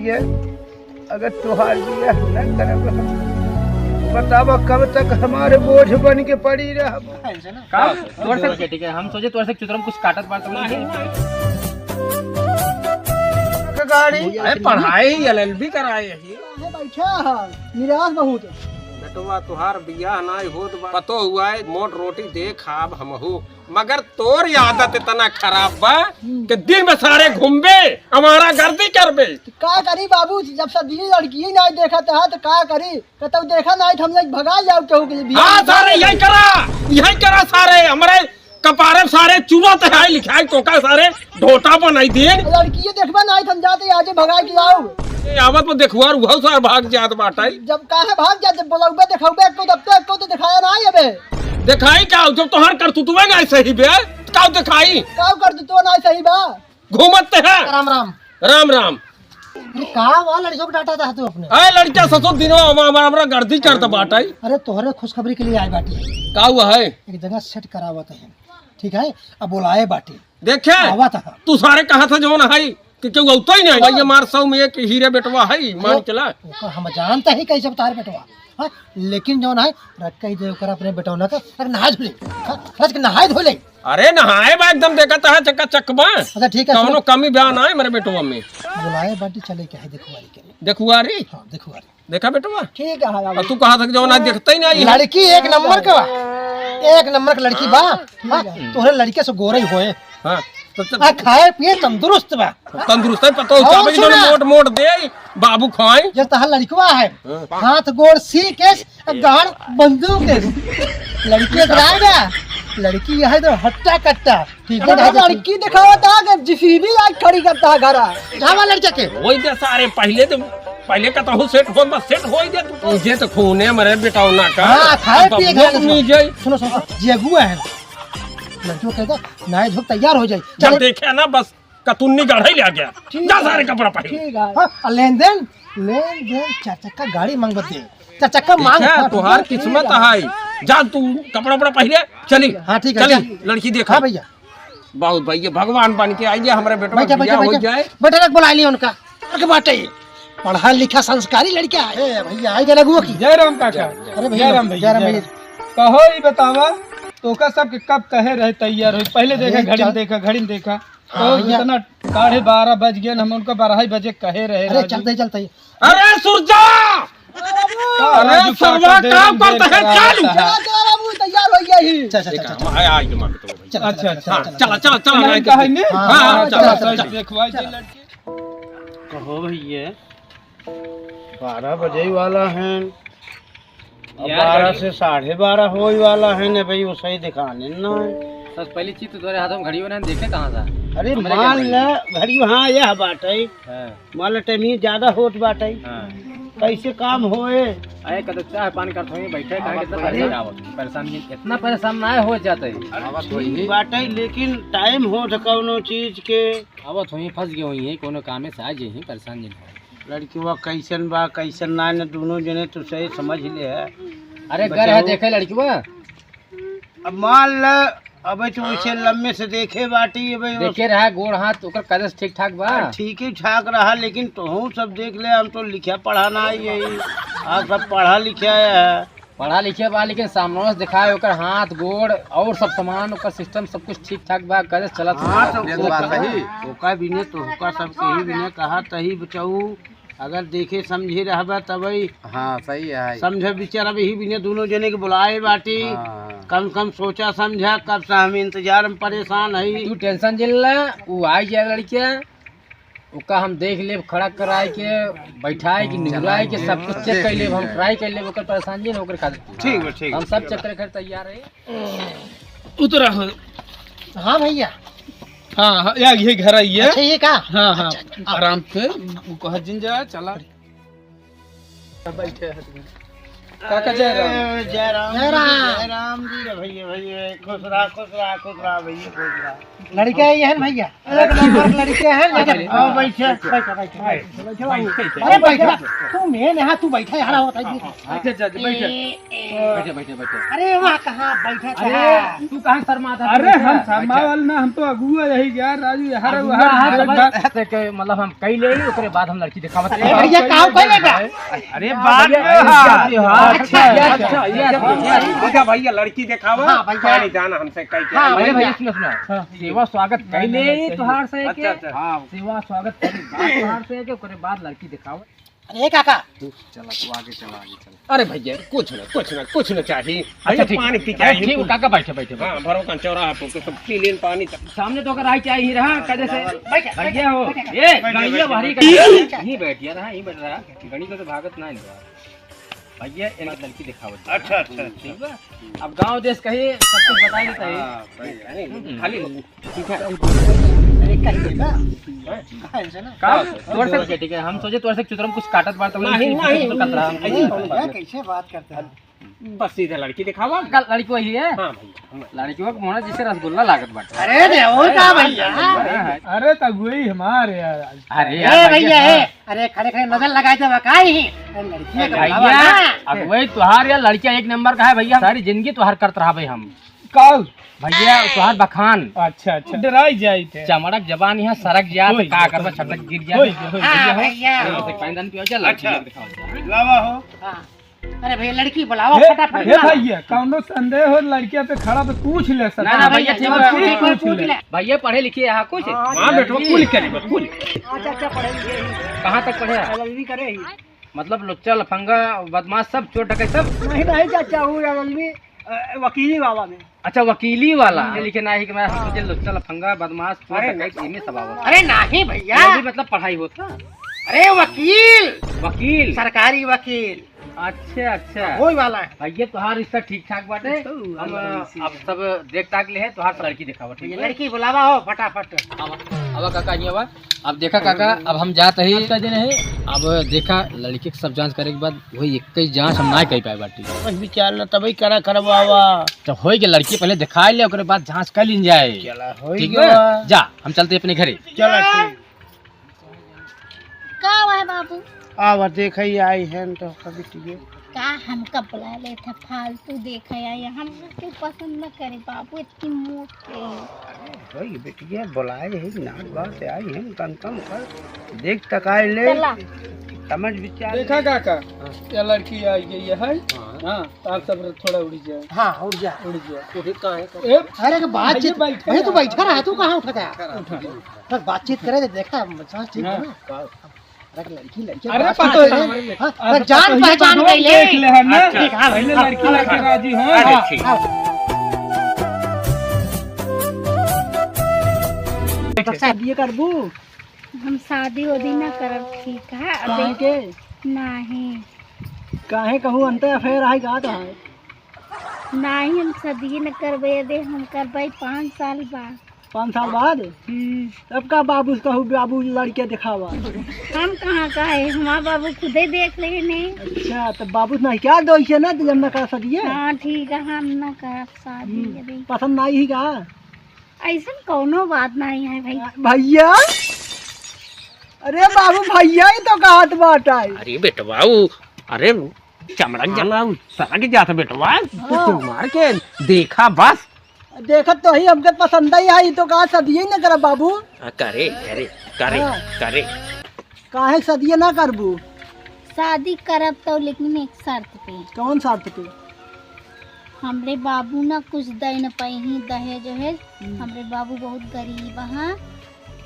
ये अगर तुहार बियाह न करब बतावा कब तक हमारे बोझ बन के पड़ी रह। ठीक है, हम सोचे तोर से चुतरम कुछ काटत बात गाड़ी अरे पढ़ाई LLB कराए यही बैठा है निराश बहुत बेटवा तुहार बियाह नाई होत बा पतो हुआ है मोट रोटी दे खाब हमहू मगर तोर आदत इतना खराब बा कि दिन में सारे घूमबे हमारा गर्दी करबे। का करी बाबू जब सब दिली लड़की ही नहीं देखा था तो का करी कतौ देखा नहीं तो हम लोग भगा जाओ केहू के लिए हाँ सारे यही करा सारे हमारे कपारे सारे चूना तहाई लिखाई तो का सारे ढोटा बनाई दिए लड़की देखबा नहीं हम जाते आज भगा के आओ आवत में देखुआर उहो सार भाग जात बाटाई जब काहे भाग जा जब बोलौबे देखौबे को तो दिखाया नहीं अबे दिखाई का जब तोहर कर तू तुम्हें नहीं सही बे का दिखाई का कर दे तो नहीं सही बा घूमत है राम राम राम राम अरे का वाला लड़कियों को डांटा था तू अपने अरे लड़का ससुर दिनों हमारा गर्दी करता बाटाई अरे तोहरे खुशखबरी के लिए आए बाटी का हुआ है एक जगह सेट करावत है ठीक है अब बुलाए बाटी देखे आवा था तू सारे कहा था जो है कि क्यों औतो ही नहीं भाई हमार सौ में एक हीरे बेटवा है मान चला ओकर हम जानते ही कैसे तार बेटवा हाँ लेकिन जो है रख ही दे ओकर अपने बेटौना का अरे नहा धोले रज के नहाए धोले अरे नहाए बा एकदम देखता है चक्का चकबा अच्छा ठीक है कौनो कमी बयान है मेरे बेटवा में बुलाए बाटी चले क्या है देखुआरी के लिए देखुआरी हाँ देखुआरी देखा बेटवा ठीक है अब तू कहा था कि जो ना देखता ही नहीं है। लड़की एक नंबर का एक नंबर की लड़की बा हाँ, तोहरे लड़के से गोरे हुए हाँ खाए पिए तंदुरुस्त बा तंदुरुस्त है पता हो और चाबी सुना। मोट मोट दे बाबू खाए जब तहां लड़कवा है हाथ गोड़ सी केस गाड़ बंदूक है लड़की ड्राइवर लड़की है तो हट्टा कट्टा ठीक है लड़की दिखावा था कि जिफीबी आज खड़ी करता है घर ढावा लड़के के वही दे सारे पहले का तो सेट हो बस सेट हो दे तू जे तो खूने मरे बेटावना का हां खाए पिए घर नहीं जाई सुनो जेगुआ है लड़कियों कहता नाय धोक तैयार हो जाए जब देखे ना बस कतुन्नी गढ़ाई ले गया जा सारे कपड़ा पहन ठीक है हां लेन देन चार चक्का गाड़ी मांगते चार चक्का मांग तुहार किस्मत है जा तू कपड़ा उपड़ा पहले चली हाँ ठीक है चली लड़की देखा हाँ भैया बहुत भैया भगवान बन के आइए हमारे बेटा बैठा हो जाए बैठा बुला लिया उनका बाटे पढ़ा लिखा संस्कारी लड़का है भैया आई लगुआ की जय राम काका। अरे भैया जय राम भैया, जय राम जय भैया कहो ही बतावा तो का सब के कब कहे रहे तैयार हो पहले देखा अरे घड़ी चल। में देखा घड़ी में देखा हाँ तो भैया। इतना 12:30 बज गए हम उनका 12 बजे कहे रहे अरे राजू। चलते अरे सुरजा अरे राजू सर्वा काका काम देर करता है करा चल रहा है। बाबू तैयार हो गया ही चल आई के मांगतो भाई अच्छा अच्छा चला चला चला नहीं कहे ने हाँ, चला, चल, चल। देखवाई जे लड़की कहो भैया 12 बजे वाला है 12 से 12:30 होई वाला है ने भाई वो सही दिखाने ना सबसे पहली चीज तो तुम्हारे हाथों में घड़ी होना देखे कहाँ था। अरे मान ले घड़ी वहाँ यह बाटे हाँ, मान ले टाइम ज्यादा होत बाटे हाँ। कैसे काम होए अरे कदम चाय पानी करते हुए बैठे कहाँ कितना परेशान आवत परेशान इतना परेशान ना हो जाते ठीक बाटे लेकिन टाइम हो कौनो चीज के आवत हुई फंस गए हुई है कोनो काम से आ जाए परेशान नहीं लड़कीवा कैसन बा कैसन ना न दोनों जने तो सही समझ ले है अरे घर है देखे लड़की वो अब मान ले अब तो वैसे लम्बे से देखे बाटी अब देखे रहा गोड़ हाथ ओकर कदस ठीक ठाक बा ठीक ही ठाक रहा लेकिन तुम सब देख ले हम तो लिखा पढ़ा ना यही आज सब पढ़ा लिखा है पढ़ा लिखे बा लेकिन सामने से दिखाए ओकर हाथ गोड़ और सब सामान ओकर सिस्टम सब कुछ ठीक ठाक बा कदस चलत हाँ तो ओका बिने तो ओका सब के ही बिने कहा तही बचाऊ अगर देखे समझे रहबा तबई हाँ सही है समझे विचार अब ही बिने दोनों जने के बुलाए बाटी कम कम सोचा समझा कब से हम इंतजार में परेशान है तू टेंशन जिल वो आई जाए लड़के ओका हम देख ले खड़ा कराए के बैठाए कि निगराए के सब कुछ चेक कर ले हम ट्राई कर ले ओकर परेशान जी ओकर खातिर ठीक है ठीक हम सब चेक करे तैयार है उतरा हो हाँ भैया हाँ या ये घर आई है अच्छा ये का हाँ हाँ आराम से वो कह जिन जा चला बैठे हैं काका जय राम जय राम जय राम। जय राम जी रे भैया भैया खुश रहा खुश रहा खुश रहा भैया खुश रहा लड़के ये है भैया, एक नंबर लड़के हैं। आओ बैठे अरे बैठा तू, मैं यहाँ तू बैठा यहाँ होता है। बैठे। अरे वहाँ कहाँ बैठा था? अरे तू कहाँ शर्मा था? अरे हम शर्मा वाला ना, हम तो अगुआ यही गया राजू यार। मतलब हम कई ले ओकरे बाद हम लड़की दिखावत। भैया काम करेगा? अरे बाद में अच्छा भैया लड़की दिखावा। हाँ, भैया। पानी जाना हमसे कई के। हाँ, अरे भैया सुनो सेवा स्वागत कैले तुहार से के। अच्छा। हां सेवा स्वागत कैले बाद तुहार से के ओकरे बाद लड़की दिखाओ। अरे काका चला तू आगे चला। अरे भैया कुछ न चाहिए। अच्छा भैया पानी पी ठीक है काका बैठे। हाँ भरो का चौराहा पे सब पी लेन पानी। सामने तो अगर आई चाहिए रहा कदे से भैया हो ये गणिया भारी नहीं बैठ रहा ही बैठ रहा गणी को तो भागत ना भैया इनकी लड़की दिखाओ। अच्छा ठीक है अब गांव देश कहे सब कुछ बता देता है खाली ठीक है। तोड़ से ठीक है हम सोचे तोड़ से चुतरम कुछ काटत बात नहीं कैसे बात करते हैं? बस सीधे लड़की दिखावा। लड़की वही है। हाँ भैया लड़की को मोना जैसे रसगुल्ला लागत बाटे। अरे देवो का भैया। अरे तगुई हमारे यार। अरे अरे भैया है, अरे खड़े खड़े नजर लगाए थे वकाई ही लड़की का भैया अब वही तुहार या लड़कियां एक नंबर का है भैया। सारी जिंदगी तुहार करत रहा भाई हम कल भैया तुहार बखान। अच्छा डराई जाई थे। चमड़क जबान यहाँ सरक जा तो का करबा छटक गिर जा। हाँ भैया। पानी पियो चल अच्छा। लावा हो। हाँ। अरे भैया लड़की बुलाओ हे फटाफट। भैया कौनो संदेह हो लड़किया पे खड़ा पे पूछ ले सकता। ना भैया ठीक है पूछ ले। भैया पढ़े लिखे यहाँ कुछ हाँ बेटो कुल करेगा कुल। अच्छा पढ़ेंगे। कहाँ तक पढ़े जल्दी करे ही। मतलब लुच्चा लफंगा बदमाश सब चोर डकैत सब। नहीं चाचा हूँ जल्दी वकीली बाबा में। अच्छा वकीली वाला लिखे ना ही कि मैं मुझे लुच्चा लफंगा बदमाश चोर डकैत इनमें सब आवत। अरे नहीं भैया, ये भी मतलब पढ़ाई होता। अरे वकील वकील सरकारी वकील अच्छा वही वाला है। भैया तुहार रिश्ता ठीक ठाक बाटे। हम अब सब देख ताक ले है तुहार लड़की दिखावा ठीक ये है। लड़की बुलावा हो फटाफट। अब काका ये अब देखा काका अब हम जाते ही दिन है। अब देखा लड़की के सब जांच करे के बाद वही 21 जांच हम ना कर पाए बाटी। बस विचार न तभी करा करवावा। तो होई के लड़की पहले दिखा ले ओकरे बाद जांच कर लीन जाए। चला हो ठीक गया। है जा हम चलते अपने घरे। चला ठीक। का है बाबू आवा देख ही आई है तो कभी ठीक का हमका बुला ले था फालतू देखा या हम के पसंद न करे बाबू इतनी मोटे भाई बेटिया बुलाए है नाक बात आई है कम कर देख तकाए ले चला समझ विचार। देखा काका ये लड़की आई गई है। हाँ आप सब थोड़ा उड़ जाए। हाँ उठ जा। ए, अरे बातचीत बैठ भाई तू बैठा रहा तू कहाँ उठा गया? बातचीत करे तो देखा मजा ठीक है ना। अरे लड़की अरे बात पता करते है। हैं। हाँ, जान पहचान गई ले। देख ले है ना। ठीक है पहले लड़की लड़के राजी हो। अरे ठीक। शादी कर दू हम शादी वादी न करब ठीक है काहे के नहीं काहे कहूँ अंत अफेयर आई गात है। नहीं हम शादी न करबे दे हम करबे 5 साल बाद 5 साल बाद तब का बाबू कहूँ बाबू लड़के दिखावा। हम कहाँ का है हमारा बाबू खुदे देख ले नहीं। अच्छा तो बाबू नहीं क्या दो इसे ना जब न कर सकिए। हाँ ठीक है हम न करब शादी यदि पसंद नहीं ही का ऐसा कोनो बात नहीं है भाई। भैया। अरे बाबू भैया ही तो कहत बाटा है। अरे बेटवा अरे चमड़ा जना सरक जाता बेटवा तू मार के देखा बस। देखत तो ही हमके पसंद ही आई तो कहा सदिए न कर बाबू। करे करे करे करे काहे सदिए ना करबू? शादी करब तो लेकिन एक शर्त पे कौन शर्त पे? हमरे बाबू ना कुछ दे न पही दहेज वहेज। हमरे बाबू बहुत गरीब हैं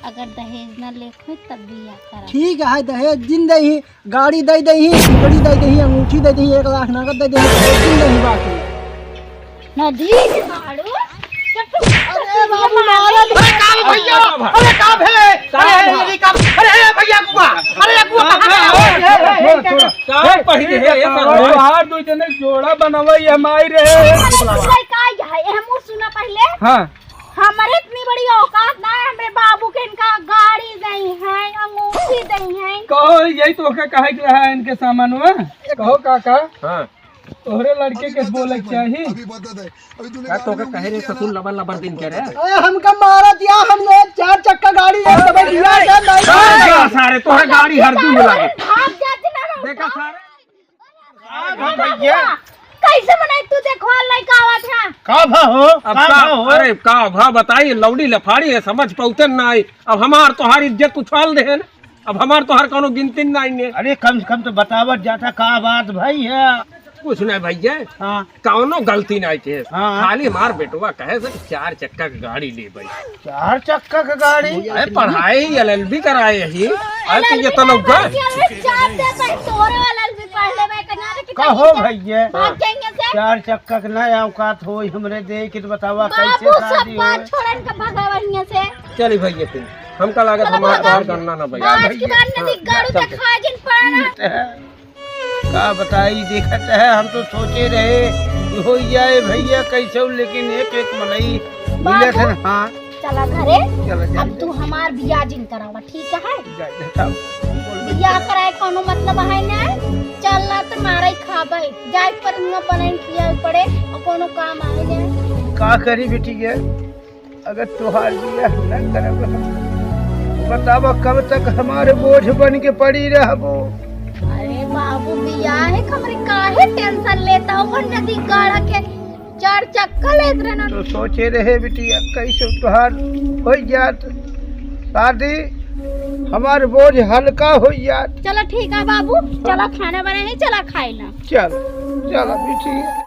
अगर दहेज न लेखे तब बिया करब। ठीक है दहेज दिन दे ही गाड़ी दे दे ही घड़ी दे दे ही अंगूठी दे दे ही 1 लाख नगद दे दे ही दिन दे ही बाकी। नदी झाड़ू अरे बाबू मारा भैया। अरे का भे अरे का अरे भैया कुआ अरे कुआ हार दो जने जोड़ा बनवाई हमारी रहे। हम सुना पहले हाँ हमारे इतनी बड़ी औकात ना है हमरे बाबू के इनका गाड़ी नहीं है अंगूठी नहीं है। कहो यही तो कहे के रहा है इनके सामान में। कहो काका हाँ तोहरे लड़के के बोले चाहिए क्या तो के कहे रे ससुर लबर लबर दिन के रे अरे हमका मारा दिया हमने 4 चक्का गाड़ी एक समय दिया क्या नहीं सारे तोहरे गाड़ी हर दिन मिला के भाग जाते ना देखा सारे भैया कैसे बनाई तू देखो लड़का आवत है का भा हो अब का अरे का भा बताई लौड़ी लफाड़ी है समझ पौते ना आई अब हमार तोहार इज्जत उछाल दे न अब हमार तोहार कोनो गिनती ना आई ने अरे कम से कम तो बतावत जाता का बात भाई है। कुछ नहीं भैया हाँ कौनो गलती नहीं के हाँ। खाली मार बेटवा कहे से 4 चक्का की गाड़ी ले भाई 4 चक्का का गाड़ी अरे पढ़ाई LLB कराए यही आज तो ये तनौगा चार देता है तोरे वाला भी पढ़ ले मैं कन्या रे का हो भैया भाग जाएंगे से 4 चक्का के ना औकात हो हमरे दे के बतावा कैसे बाबू सब शादी हो बात छोड़न का भगावनिया से चली भैया फिर हमका लागत हमारा तोहार करना ना भैया आज के बाद नदी गाड़ू तक खा जिन पड़ना का बताई देखत है हम तो सोचे रहे हो जाए भैया कैसे लेकिन एक मनई मिले थे हाँ चला घरे चलो अब तू हमार बियाह जिन करावा ठीक है जा बियाह कराए कोनो मतलब है ना चल ना तो मारा ही खाबे जाए पर न बनाई किया पड़े और कोनो काम आए ना का करी बेटी के अगर तुहार बियाह न करब बताब कब तक हमारे बोझ बन के पड़ी रहबो। अरे बाबू बियाह है हमरे काहे टेंशन लेता हो नदी गाड़ा के 4 चक्का लेत रहना तो सोचे रहे बिटिया कैसे तुहार हो जात शादी हमार बोझ हल्का हो जात। चलो ठीक है बाबू चलो खाना बनाए चला खाए ना चल चल बिटिया।